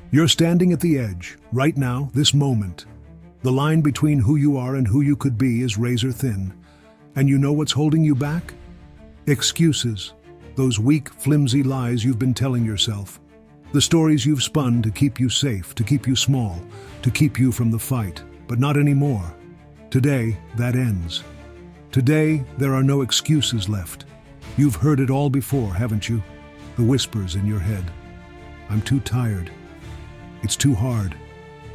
You're standing at the edge, right now, this moment. The line between who you are and who you could be is razor thin. And you know what's holding you back? Excuses. Those weak, flimsy lies you've been telling yourself. The stories you've spun to keep you safe, to keep you small, to keep you from the fight. But not anymore. Today, that ends. Today, there are no excuses left. You've heard it all before, haven't you? The whispers in your head. I'm too tired. It's too hard.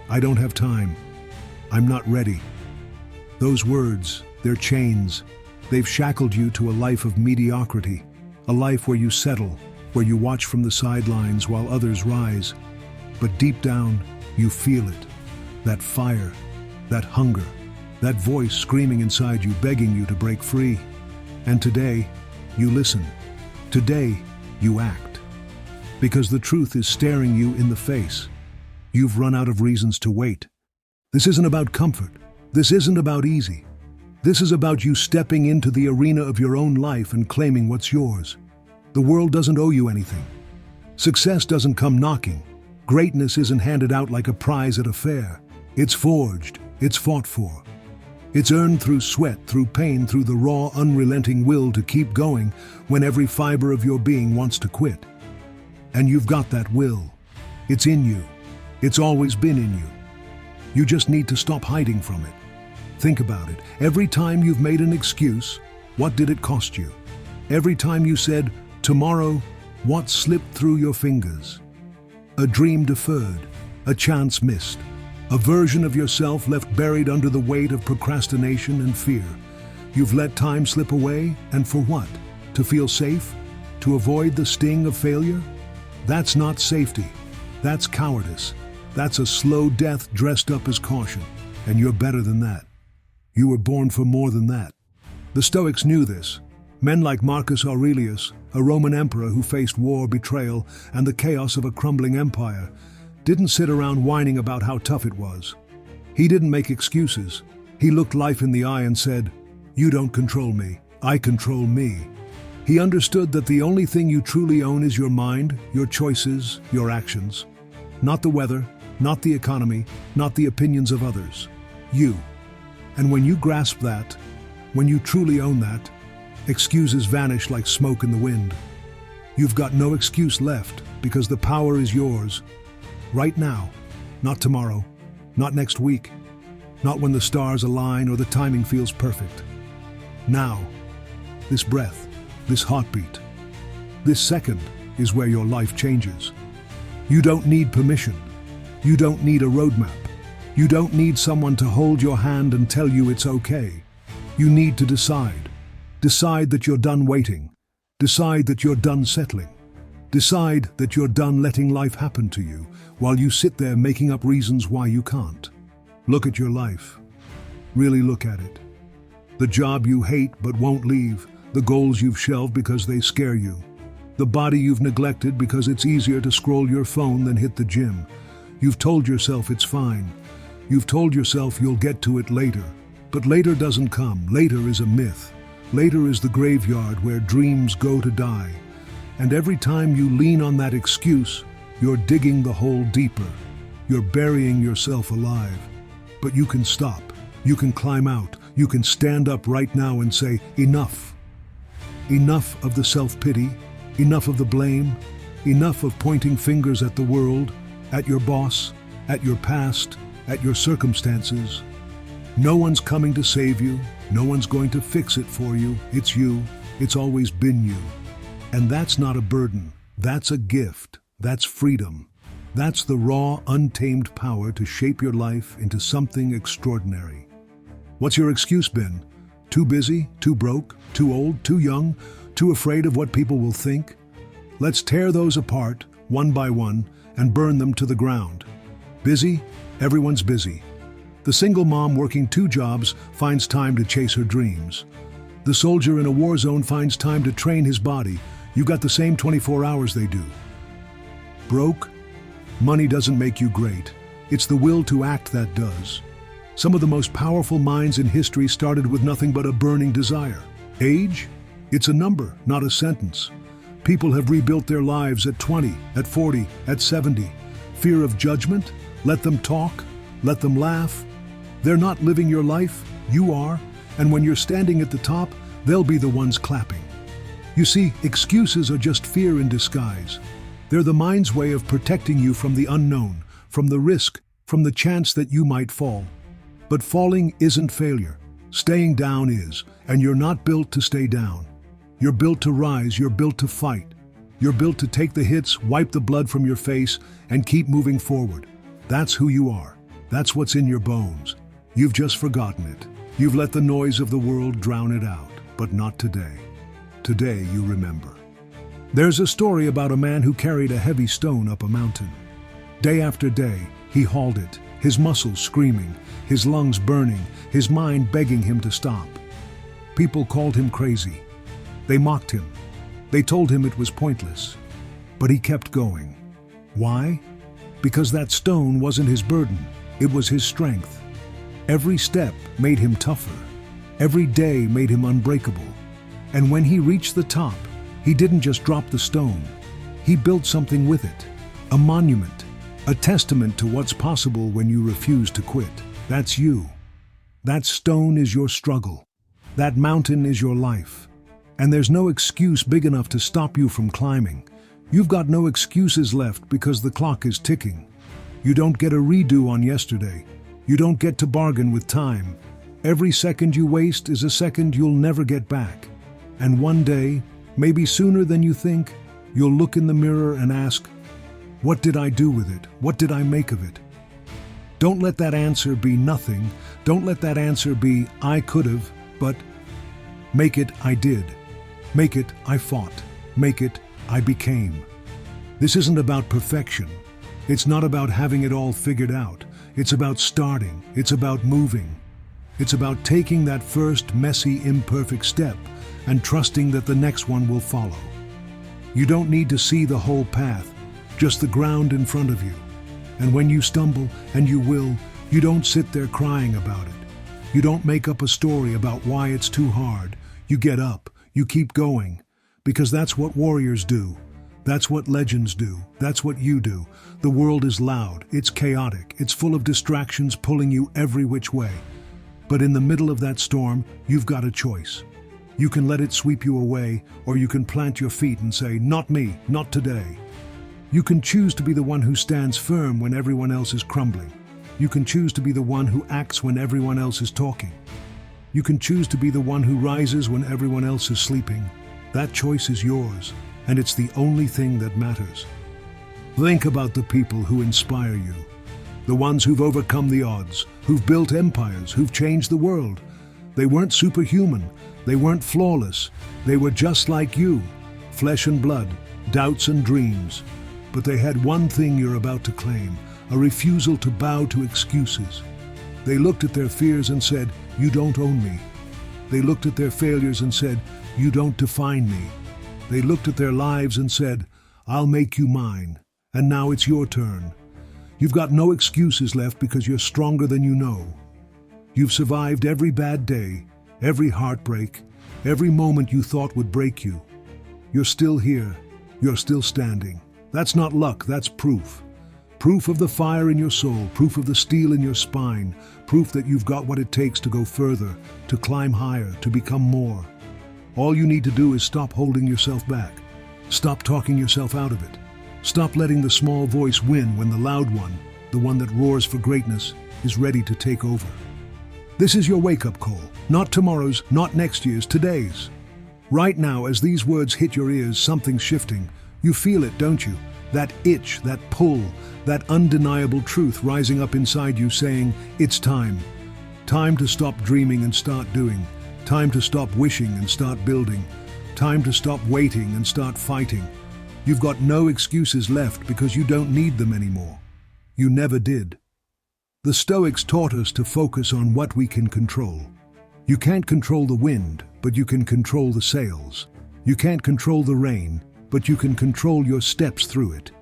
I don't have time. I'm not ready. Those words, they're chains. They've shackled you to a life of mediocrity, a life where you settle, where you watch from the sidelines while others rise. But deep down, you feel it. That fire, that hunger, that voice screaming inside you, begging you to break free. And today, you listen. Today, you act. Because the truth is staring you in the face. You've run out of reasons to wait. This isn't about comfort. This isn't about easy. This is about you stepping into the arena of your own life and claiming what's yours. The world doesn't owe you anything. Success doesn't come knocking. Greatness isn't handed out like a prize at a fair. It's forged. It's fought for. It's earned through sweat, through pain, through the raw, unrelenting will to keep going when every fiber of your being wants to quit. And you've got that will. It's in you. It's always been in you. You just need to stop hiding from it. Think about it. Every time you've made an excuse, what did it cost you? Every time you said, tomorrow, what slipped through your fingers? A dream deferred, a chance missed, a version of yourself left buried under the weight of procrastination and fear. You've let time slip away, and for what? To feel safe? To avoid the sting of failure? That's not safety. That's cowardice. That's a slow death dressed up as caution. And you're better than that. You were born for more than that. The Stoics knew this. Men like Marcus Aurelius, a Roman emperor who faced war, betrayal, and the chaos of a crumbling empire, didn't sit around whining about how tough it was. He didn't make excuses. He looked life in the eye and said, "You don't control me. I control me." He understood that the only thing you truly own is your mind, your choices, your actions. Not the weather, not the economy, not the opinions of others. You. And when you grasp that, when you truly own that, excuses vanish like smoke in the wind. You've got no excuse left because the power is yours. Right now, not tomorrow, not next week, not when the stars align or the timing feels perfect. Now, this breath, this heartbeat, this second is where your life changes. You don't need permission. You don't need a roadmap. You don't need someone to hold your hand and tell you it's okay. You need to decide. Decide that you're done waiting. Decide that you're done settling. Decide that you're done letting life happen to you while you sit there making up reasons why you can't. Look at your life. Really look at it. The job you hate but won't leave. The goals you've shelved because they scare you. The body you've neglected because it's easier to scroll your phone than hit the gym. You've told yourself it's fine. You've told yourself you'll get to it later. But later doesn't come. Later is a myth. Later is the graveyard where dreams go to die. And every time you lean on that excuse, you're digging the hole deeper. You're burying yourself alive. But you can stop. You can climb out. You can stand up right now and say, enough. Enough of the self-pity. Enough of the blame. Enough of pointing fingers at the world, at your boss, at your past, at your circumstances. No one's coming to save you. No one's going to fix it for you. It's you. It's always been you. And that's not a burden. That's a gift. That's freedom. That's the raw, untamed power to shape your life into something extraordinary. What's your excuse been? Too busy? Too broke? Too old? Too young? Too afraid of what people will think? Let's tear those apart, one by one, and burn them to the ground. Busy? Everyone's busy. The single mom working 2 jobs finds time to chase her dreams. The soldier in a war zone finds time to train his body. You got the same 24 hours they do. Broke? Money doesn't make you great. It's the will to act that does. Some of the most powerful minds in history started with nothing but a burning desire. Age? It's a number, not a sentence. People have rebuilt their lives at 20, at 40, at 70. Fear of judgment? Let them talk. Let them laugh. They're not living your life. You are. And when you're standing at the top, they'll be the ones clapping. You see, excuses are just fear in disguise. They're the mind's way of protecting you from the unknown, from the risk, from the chance that you might fall. But falling isn't failure. Staying down is, and you're not built to stay down. You're built to rise, you're built to fight. You're built to take the hits, wipe the blood from your face, and keep moving forward. That's who you are. That's what's in your bones. You've just forgotten it. You've let the noise of the world drown it out, but not today. Today you remember. There's a story about a man who carried a heavy stone up a mountain. Day after day, he hauled it, his muscles screaming, his lungs burning, his mind begging him to stop. People called him crazy. They mocked him. They told him it was pointless. But he kept going. Why? Because that stone wasn't his burden, it was his strength. Every step made him tougher. Every day made him unbreakable. And when he reached the top, he didn't just drop the stone. He built something with it. A monument. A testament to what's possible when you refuse to quit. That's you. That stone is your struggle. That mountain is your life. And there's no excuse big enough to stop you from climbing. You've got no excuses left because the clock is ticking. You don't get a redo on yesterday. You don't get to bargain with time. Every second you waste is a second you'll never get back. And one day, maybe sooner than you think, you'll look in the mirror and ask, what did I do with it? What did I make of it? Don't let that answer be nothing. Don't let that answer be, I could've, but make it, I did. Make it, I fought. Make it, I became. This isn't about perfection. It's not about having it all figured out. It's about starting. It's about moving. It's about taking that first messy, imperfect step and trusting that the next one will follow. You don't need to see the whole path, just the ground in front of you. And when you stumble, and you will, you don't sit there crying about it. You don't make up a story about why it's too hard. You get up, you keep going, because that's what warriors do. That's what legends do. That's what you do. The world is loud, it's chaotic, it's full of distractions pulling you every which way. But in the middle of that storm, you've got a choice. You can let it sweep you away, or you can plant your feet and say, not me, not today. You can choose to be the one who stands firm when everyone else is crumbling. You can choose to be the one who acts when everyone else is talking. You can choose to be the one who rises when everyone else is sleeping. That choice is yours, and it's the only thing that matters. Think about the people who inspire you. The ones who've overcome the odds, who've built empires, who've changed the world. They weren't superhuman. They weren't flawless. They were just like you, flesh and blood, doubts and dreams. But they had one thing you're about to claim, a refusal to bow to excuses. They looked at their fears and said, you don't own me. They looked at their failures and said, you don't define me. They looked at their lives and said, I'll make you mine. And now it's your turn. You've got no excuses left because you're stronger than you know. You've survived every bad day, every heartbreak, every moment you thought would break you. You're still here. You're still standing. That's not luck, that's proof. Proof of the fire in your soul, proof of the steel in your spine, proof that you've got what it takes to go further, to climb higher, to become more. All you need to do is stop holding yourself back. Stop talking yourself out of it. Stop letting the small voice win when the loud one, the one that roars for greatness, is ready to take over. This is your wake-up call, not tomorrow's, not next year's, today's. Right now, as these words hit your ears, something's shifting. You feel it, don't you? That itch, that pull, that undeniable truth rising up inside you saying, it's time. Time to stop dreaming and start doing. Time to stop wishing and start building. Time to stop waiting and start fighting. You've got no excuses left because you don't need them anymore. You never did. The Stoics taught us to focus on what we can control. You can't control the wind, but you can control the sails. You can't control the rain, but you can control your steps through it.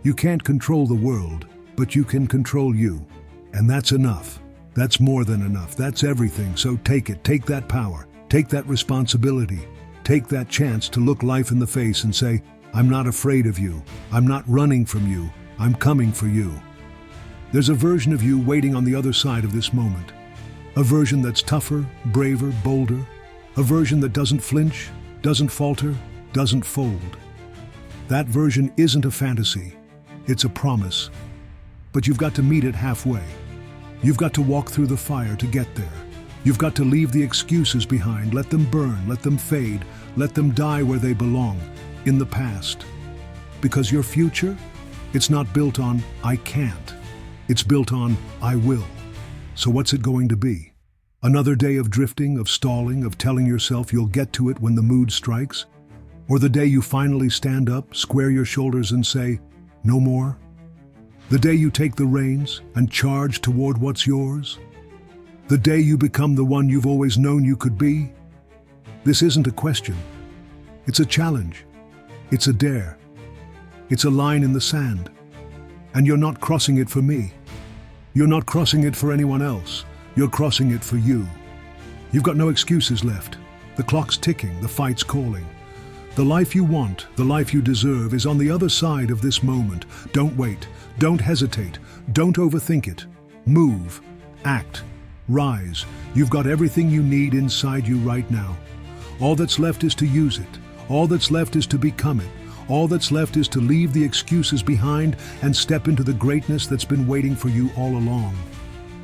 You can't control the world, but you can control you. And that's enough. That's more than enough. That's everything. So take it. Take that power. Take that responsibility. Take that chance to look life in the face and say, I'm not afraid of you. I'm not running from you. I'm coming for you. There's a version of you waiting on the other side of this moment. A version that's tougher, braver, bolder. A version that doesn't flinch, doesn't falter, doesn't fold. That version isn't a fantasy. It's a promise. But you've got to meet it halfway. You've got to walk through the fire to get there. You've got to leave the excuses behind, let them burn, let them fade, let them die where they belong, in the past. Because your future, it's not built on, I can't. It's built on, I will. So what's it going to be? Another day of drifting, of stalling, of telling yourself you'll get to it when the mood strikes? Or the day you finally stand up, square your shoulders and say, no more? The day you take the reins and charge toward what's yours? The day you become the one you've always known you could be? This isn't a question. It's a challenge. It's a dare. It's a line in the sand. And you're not crossing it for me. You're not crossing it for anyone else. You're crossing it for you. You've got no excuses left. The clock's ticking, the fight's calling. The life you want, the life you deserve is on the other side of this moment. Don't wait. Don't hesitate. Don't overthink it. Move. Act. Rise. You've got everything you need inside you right now. All that's left is to use it. All that's left is to become it. All that's left is to leave the excuses behind and step into the greatness that's been waiting for you all along.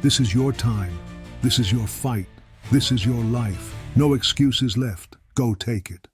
This is your time. This is your fight. This is your life. No excuses left. Go take it.